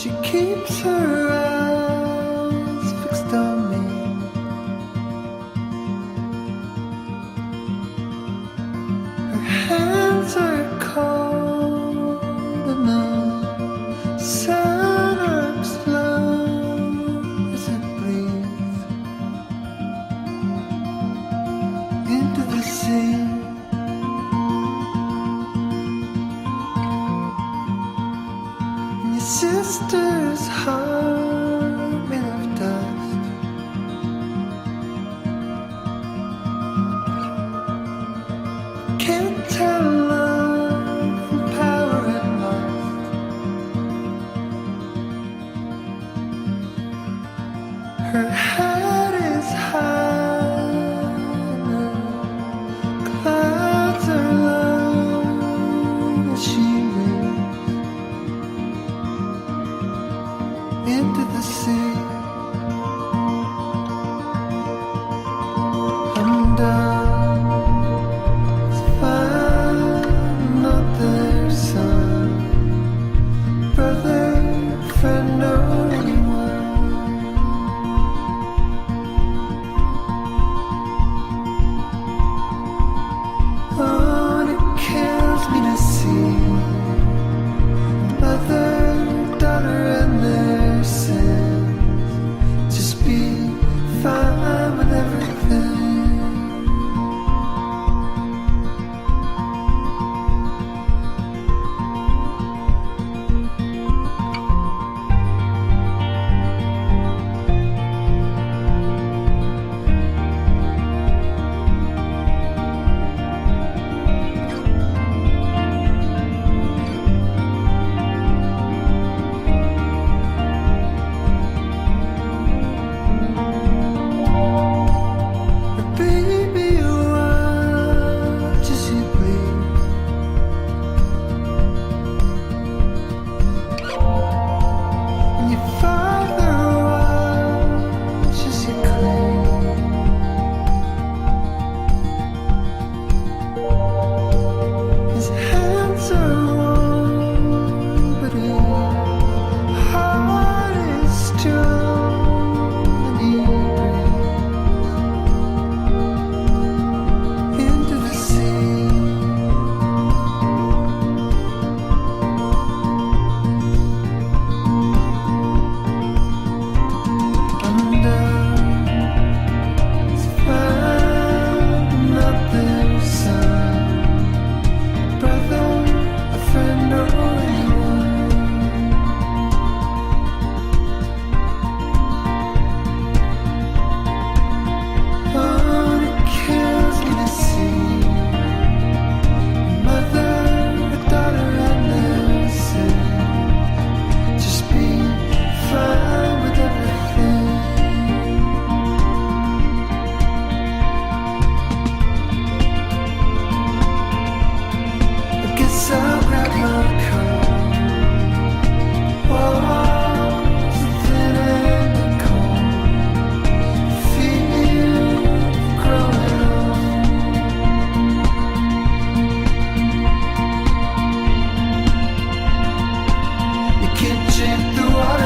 She keeps her eyes fixed on me. Her hands are cold and the sun arcs low as it bleeds into the sea. Sister's heart made of dust. Can't tell love from power and lust. Her head is high, the clouds are low as she into the sea. I'm done to find not their son, brother, friend, or anyone. Oh, and it kills me to see mother, daughter, and their sins just be fine with everything. Kitchen through our